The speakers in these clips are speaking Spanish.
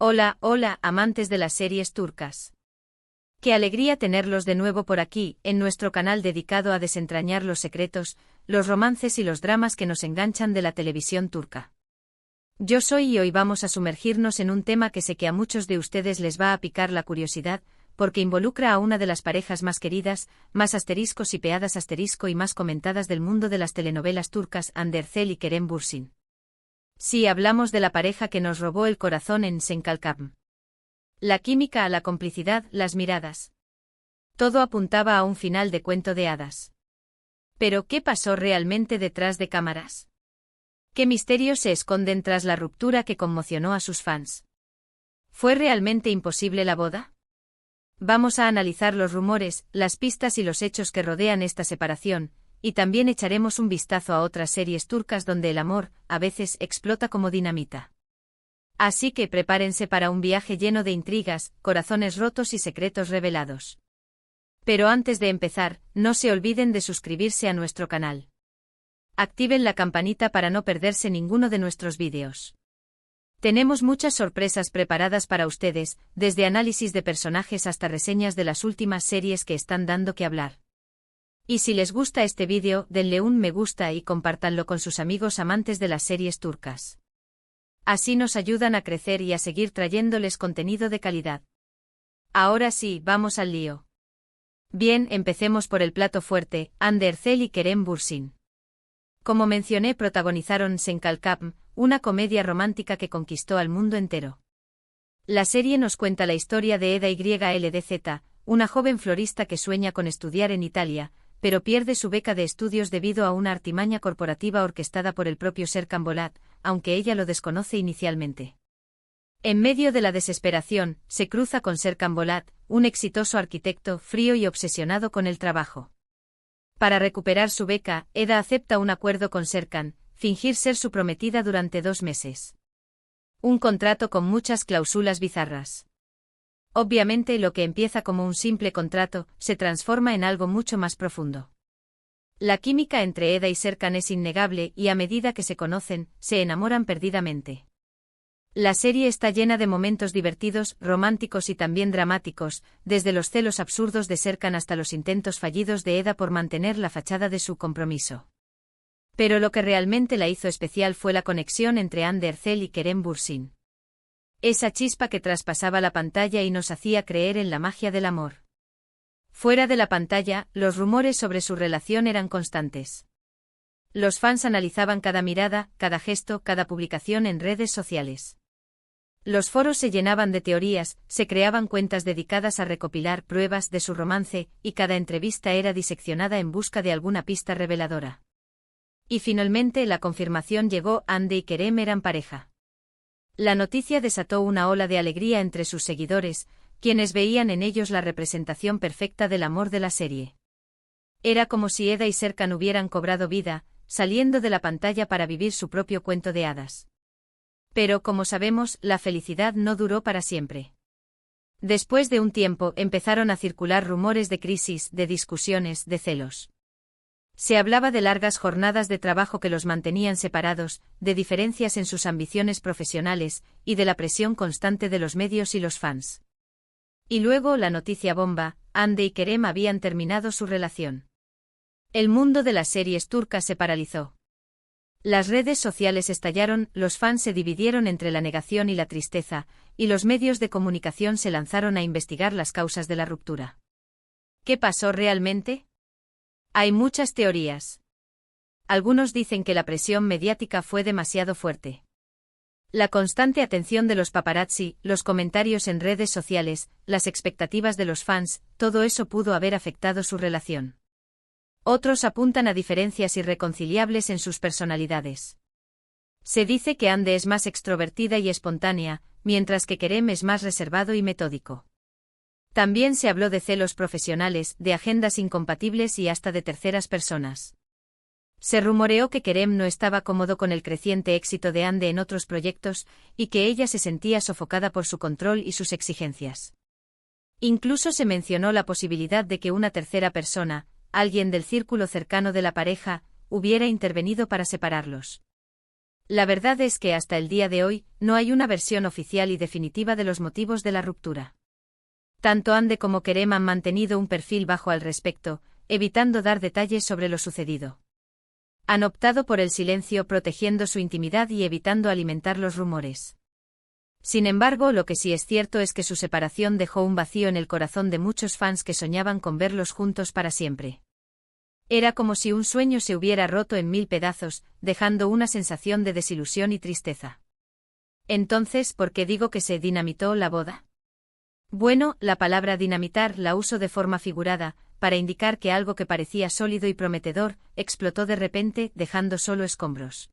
Hola, hola, amantes de las series turcas. Qué alegría tenerlos de nuevo por aquí, en nuestro canal dedicado a desentrañar los secretos, los romances y los dramas que nos enganchan de la televisión turca. Yo soy y hoy vamos a sumergirnos en un tema que sé que a muchos de ustedes les va a picar la curiosidad, porque involucra a una de las parejas más queridas, más asteriscos y peadas asterisco y más comentadas del mundo de las telenovelas turcas, Hande Erçel y Kerem Bürsin. Sí, hablamos de la pareja que nos robó el corazón en Senkalkam. La química, la complicidad, las miradas. Todo apuntaba a un final de cuento de hadas. Pero, ¿qué pasó realmente detrás de cámaras? ¿Qué misterios se esconden tras la ruptura que conmocionó a sus fans? ¿Fue realmente imposible la boda? Vamos a analizar los rumores, las pistas y los hechos que rodean esta separación, y también echaremos un vistazo a otras series turcas donde el amor, a veces, explota como dinamita. Así que prepárense para un viaje lleno de intrigas, corazones rotos y secretos revelados. Pero antes de empezar, no se olviden de suscribirse a nuestro canal. Activen la campanita para no perderse ninguno de nuestros vídeos. Tenemos muchas sorpresas preparadas para ustedes, desde análisis de personajes hasta reseñas de las últimas series que están dando que hablar. Y si les gusta este vídeo, denle un me gusta y compártanlo con sus amigos amantes de las series turcas. Así nos ayudan a crecer y a seguir trayéndoles contenido de calidad. Ahora sí, vamos al lío. Bien, empecemos por el plato fuerte, Hande Erçel y Kerem Bürsin. Como mencioné, protagonizaron Senkalkam, una comedia romántica que conquistó al mundo entero. La serie nos cuenta la historia de Eda YLDZ, una joven florista que sueña con estudiar en Italia, pero pierde su beca de estudios debido a una artimaña corporativa orquestada por el propio Serkan Bolat, aunque ella lo desconoce inicialmente. En medio de la desesperación, se cruza con Serkan Bolat, un exitoso arquitecto frío y obsesionado con el trabajo. Para recuperar su beca, Eda acepta un acuerdo con Serkan, fingir ser su prometida durante 2 meses. Un contrato con muchas cláusulas bizarras. Obviamente lo que empieza como un simple contrato, se transforma en algo mucho más profundo. La química entre Eda y Serkan es innegable y a medida que se conocen, se enamoran perdidamente. La serie está llena de momentos divertidos, románticos y también dramáticos, desde los celos absurdos de Serkan hasta los intentos fallidos de Eda por mantener la fachada de su compromiso. Pero lo que realmente la hizo especial fue la conexión entre Hande Erçel y Kerem Bürsin. Esa chispa que traspasaba la pantalla y nos hacía creer en la magia del amor. Fuera de la pantalla, los rumores sobre su relación eran constantes. Los fans analizaban cada mirada, cada gesto, cada publicación en redes sociales. Los foros se llenaban de teorías, se creaban cuentas dedicadas a recopilar pruebas de su romance, y cada entrevista era diseccionada en busca de alguna pista reveladora. Y finalmente la confirmación llegó: Hande y Kerem eran pareja. La noticia desató una ola de alegría entre sus seguidores, quienes veían en ellos la representación perfecta del amor de la serie. Era como si Eda y Serkan hubieran cobrado vida, saliendo de la pantalla para vivir su propio cuento de hadas. Pero como sabemos, la felicidad no duró para siempre. Después de un tiempo empezaron a circular rumores de crisis, de discusiones, de celos. Se hablaba de largas jornadas de trabajo que los mantenían separados, de diferencias en sus ambiciones profesionales, y de la presión constante de los medios y los fans. Y luego la noticia bomba: Hande y Kerem habían terminado su relación. El mundo de las series turcas se paralizó. Las redes sociales estallaron, los fans se dividieron entre la negación y la tristeza, y los medios de comunicación se lanzaron a investigar las causas de la ruptura. ¿Qué pasó realmente? Hay muchas teorías. Algunos dicen que la presión mediática fue demasiado fuerte. La constante atención de los paparazzi, los comentarios en redes sociales, las expectativas de los fans, todo eso pudo haber afectado su relación. Otros apuntan a diferencias irreconciliables en sus personalidades. Se dice que Hande es más extrovertida y espontánea, mientras que Kerem es más reservado y metódico. También se habló de celos profesionales, de agendas incompatibles y hasta de terceras personas. Se rumoreó que Kerem no estaba cómodo con el creciente éxito de Hande en otros proyectos, y que ella se sentía sofocada por su control y sus exigencias. Incluso se mencionó la posibilidad de que una tercera persona, alguien del círculo cercano de la pareja, hubiera intervenido para separarlos. La verdad es que hasta el día de hoy, no hay una versión oficial y definitiva de los motivos de la ruptura. Tanto Ande como Kerem han mantenido un perfil bajo al respecto, evitando dar detalles sobre lo sucedido. Han optado por el silencio, protegiendo su intimidad y evitando alimentar los rumores. Sin embargo, lo que sí es cierto es que su separación dejó un vacío en el corazón de muchos fans que soñaban con verlos juntos para siempre. Era como si un sueño se hubiera roto en 1000 pedazos, dejando una sensación de desilusión y tristeza. Entonces, ¿por qué digo que se dinamitó la boda? Bueno, la palabra dinamitar la uso de forma figurada, para indicar que algo que parecía sólido y prometedor, explotó de repente, dejando solo escombros.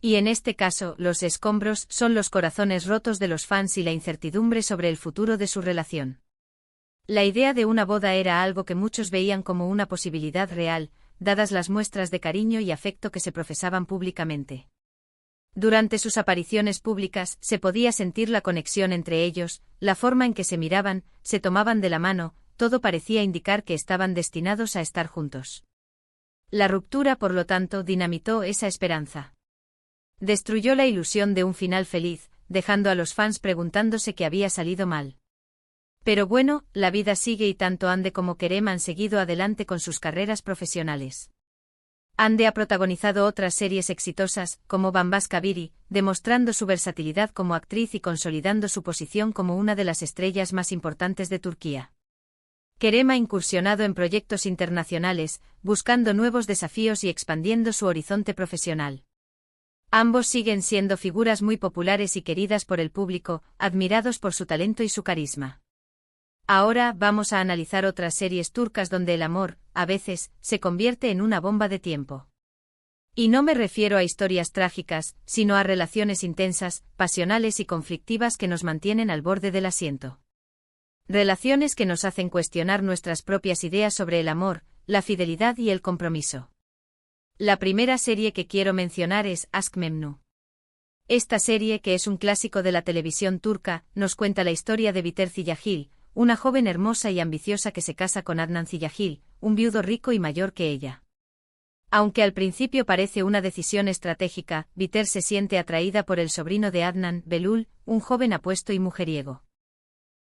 Y en este caso, los escombros son los corazones rotos de los fans y la incertidumbre sobre el futuro de su relación. La idea de una boda era algo que muchos veían como una posibilidad real, dadas las muestras de cariño y afecto que se profesaban públicamente. Durante sus apariciones públicas se podía sentir la conexión entre ellos, la forma en que se miraban, se tomaban de la mano, todo parecía indicar que estaban destinados a estar juntos. La ruptura, por lo tanto, dinamitó esa esperanza. Destruyó la ilusión de un final feliz, dejando a los fans preguntándose qué había salido mal. Pero bueno, la vida sigue y tanto Ande como Kerem han seguido adelante con sus carreras profesionales. Ande ha protagonizado otras series exitosas, como Bambas Kabiri, demostrando su versatilidad como actriz y consolidando su posición como una de las estrellas más importantes de Turquía. Kerem ha incursionado en proyectos internacionales, buscando nuevos desafíos y expandiendo su horizonte profesional. Ambos siguen siendo figuras muy populares y queridas por el público, admirados por su talento y su carisma. Ahora vamos a analizar otras series turcas donde el amor, a veces, se convierte en una bomba de tiempo. Y no me refiero a historias trágicas, sino a relaciones intensas, pasionales y conflictivas que nos mantienen al borde del asiento. Relaciones que nos hacen cuestionar nuestras propias ideas sobre el amor, la fidelidad y el compromiso. La primera serie que quiero mencionar es Aşk Memnu. Esta serie, que es un clásico de la televisión turca, nos cuenta la historia de Biter Ziyagil, una joven hermosa y ambiciosa que se casa con Adnan Ziyagil, un viudo rico y mayor que ella. Aunque al principio parece una decisión estratégica, Biter se siente atraída por el sobrino de Adnan, Belul, un joven apuesto y mujeriego.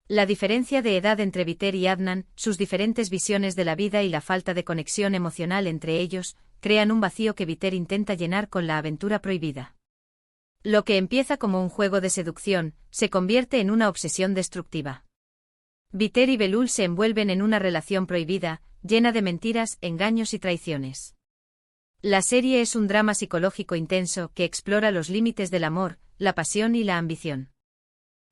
La diferencia de edad entre Biter y Adnan, sus diferentes visiones de la vida y la falta de conexión emocional entre ellos, crean un vacío que Biter intenta llenar con la aventura prohibida. Lo que empieza como un juego de seducción, se convierte en una obsesión destructiva. Biter y Belul se envuelven en una relación prohibida, llena de mentiras, engaños y traiciones. La serie es un drama psicológico intenso que explora los límites del amor, la pasión y la ambición.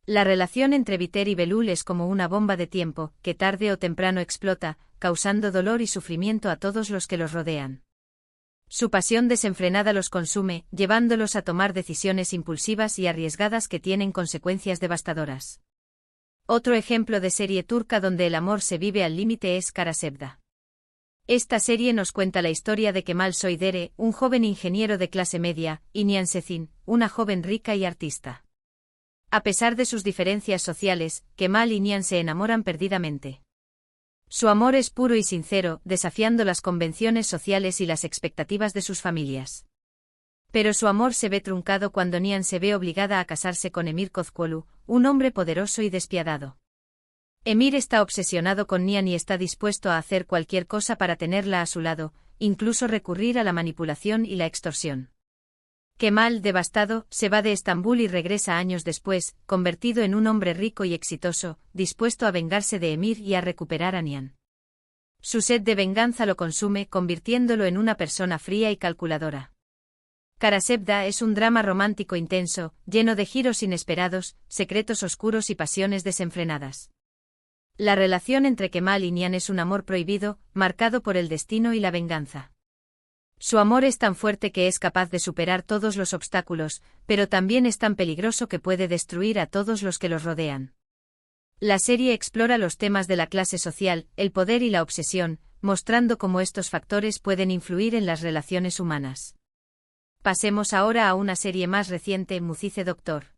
La relación entre Biter y Belul es como una bomba de tiempo, que tarde o temprano explota, causando dolor y sufrimiento a todos los que los rodean. Su pasión desenfrenada los consume, llevándolos a tomar decisiones impulsivas y arriesgadas que tienen consecuencias devastadoras. Otro ejemplo de serie turca donde el amor se vive al límite es Kara Sevda. Esta serie nos cuenta la historia de Kemal Soydere, un joven ingeniero de clase media, y Nihan Sezin, una joven rica y artista. A pesar de sus diferencias sociales, Kemal y Nihan se enamoran perdidamente. Su amor es puro y sincero, desafiando las convenciones sociales y las expectativas de sus familias. Pero su amor se ve truncado cuando Nihan se ve obligada a casarse con Emir Kozkolu, un hombre poderoso y despiadado. Emir está obsesionado con Nihan y está dispuesto a hacer cualquier cosa para tenerla a su lado, incluso recurrir a la manipulación y la extorsión. Kemal, devastado, se va de Estambul y regresa años después, convertido en un hombre rico y exitoso, dispuesto a vengarse de Emir y a recuperar a Nihan. Su sed de venganza lo consume, convirtiéndolo en una persona fría y calculadora. Kara Sevda es un drama romántico intenso, lleno de giros inesperados, secretos oscuros y pasiones desenfrenadas. La relación entre Kemal y Nihan es un amor prohibido, marcado por el destino y la venganza. Su amor es tan fuerte que es capaz de superar todos los obstáculos, pero también es tan peligroso que puede destruir a todos los que los rodean. La serie explora los temas de la clase social, el poder y la obsesión, mostrando cómo estos factores pueden influir en las relaciones humanas. Pasemos ahora a una serie más reciente, Mucize Doctor.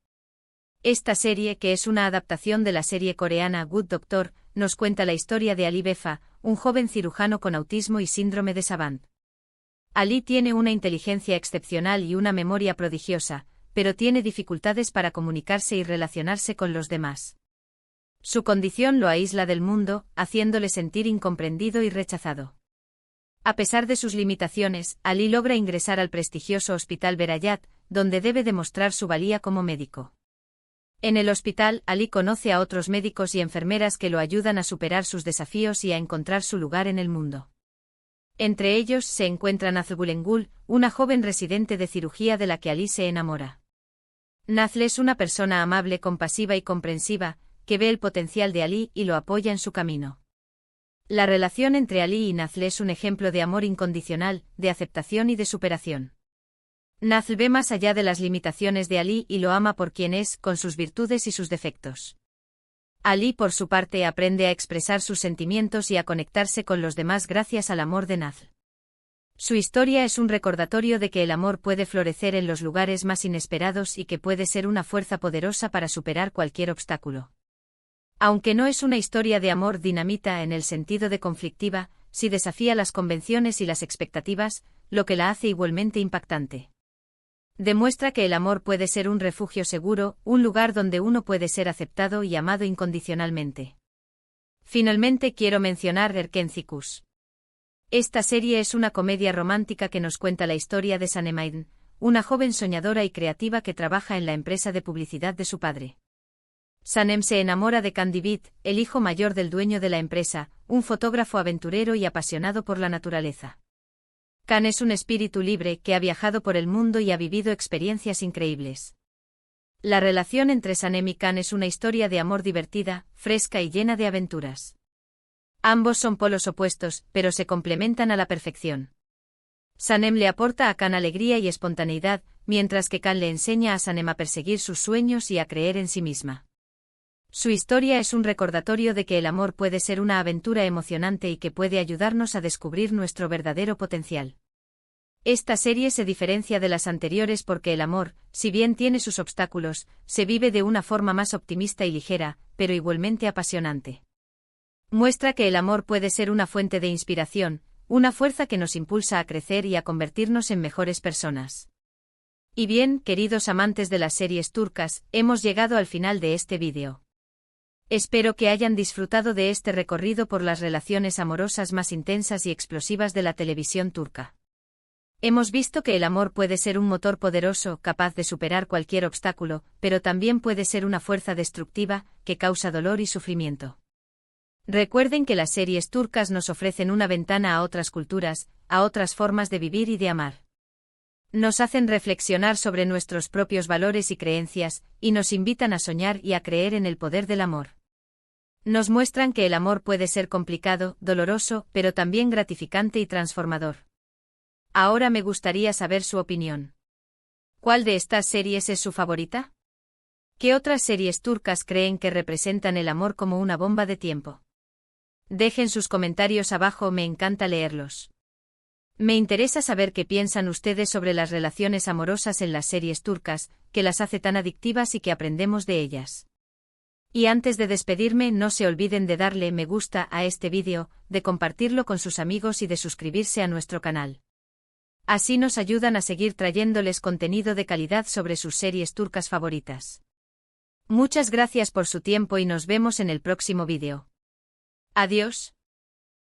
Esta serie, que es una adaptación de la serie coreana Good Doctor, nos cuenta la historia de Ali Befa, un joven cirujano con autismo y síndrome de Savant. Ali tiene una inteligencia excepcional y una memoria prodigiosa, pero tiene dificultades para comunicarse y relacionarse con los demás. Su condición lo aísla del mundo, haciéndole sentir incomprendido y rechazado. A pesar de sus limitaciones, Ali logra ingresar al prestigioso Hospital Berayat, donde debe demostrar su valía como médico. En el hospital, Ali conoce a otros médicos y enfermeras que lo ayudan a superar sus desafíos y a encontrar su lugar en el mundo. Entre ellos se encuentra Nazgûl, una joven residente de cirugía de la que Ali se enamora. Nazl es una persona amable, compasiva y comprensiva, que ve el potencial de Ali y lo apoya en su camino. La relación entre Ali y Nazl es un ejemplo de amor incondicional, de aceptación y de superación. Nazl ve más allá de las limitaciones de Ali y lo ama por quien es, con sus virtudes y sus defectos. Ali, por su parte, aprende a expresar sus sentimientos y a conectarse con los demás gracias al amor de Nazl. Su historia es un recordatorio de que el amor puede florecer en los lugares más inesperados y que puede ser una fuerza poderosa para superar cualquier obstáculo. Aunque no es una historia de amor dinamita en el sentido de conflictiva, sí desafía las convenciones y las expectativas, lo que la hace igualmente impactante. Demuestra que el amor puede ser un refugio seguro, un lugar donde uno puede ser aceptado y amado incondicionalmente. Finalmente quiero mencionar Erkencikus. Esta serie es una comedia romántica que nos cuenta la historia de Sanem, una joven soñadora y creativa que trabaja en la empresa de publicidad de su padre. Sanem se enamora de Candivit, el hijo mayor del dueño de la empresa, un fotógrafo aventurero y apasionado por la naturaleza. Can es un espíritu libre que ha viajado por el mundo y ha vivido experiencias increíbles. La relación entre Sanem y Can es una historia de amor divertida, fresca y llena de aventuras. Ambos son polos opuestos, pero se complementan a la perfección. Sanem le aporta a Can alegría y espontaneidad, mientras que Can le enseña a Sanem a perseguir sus sueños y a creer en sí misma. Su historia es un recordatorio de que el amor puede ser una aventura emocionante y que puede ayudarnos a descubrir nuestro verdadero potencial. Esta serie se diferencia de las anteriores porque el amor, si bien tiene sus obstáculos, se vive de una forma más optimista y ligera, pero igualmente apasionante. Muestra que el amor puede ser una fuente de inspiración, una fuerza que nos impulsa a crecer y a convertirnos en mejores personas. Y bien, queridos amantes de las series turcas, hemos llegado al final de este vídeo. Espero que hayan disfrutado de este recorrido por las relaciones amorosas más intensas y explosivas de la televisión turca. Hemos visto que el amor puede ser un motor poderoso, capaz de superar cualquier obstáculo, pero también puede ser una fuerza destructiva, que causa dolor y sufrimiento. Recuerden que las series turcas nos ofrecen una ventana a otras culturas, a otras formas de vivir y de amar. Nos hacen reflexionar sobre nuestros propios valores y creencias, y nos invitan a soñar y a creer en el poder del amor. Nos muestran que el amor puede ser complicado, doloroso, pero también gratificante y transformador. Ahora me gustaría saber su opinión. ¿Cuál de estas series es su favorita? ¿Qué otras series turcas creen que representan el amor como una bomba de tiempo? Dejen sus comentarios abajo, me encanta leerlos. Me interesa saber qué piensan ustedes sobre las relaciones amorosas en las series turcas, que las hace tan adictivas y que aprendemos de ellas. Y antes de despedirme, no se olviden de darle me gusta a este vídeo, de compartirlo con sus amigos y de suscribirse a nuestro canal. Así nos ayudan a seguir trayéndoles contenido de calidad sobre sus series turcas favoritas. Muchas gracias por su tiempo y nos vemos en el próximo vídeo. Adiós.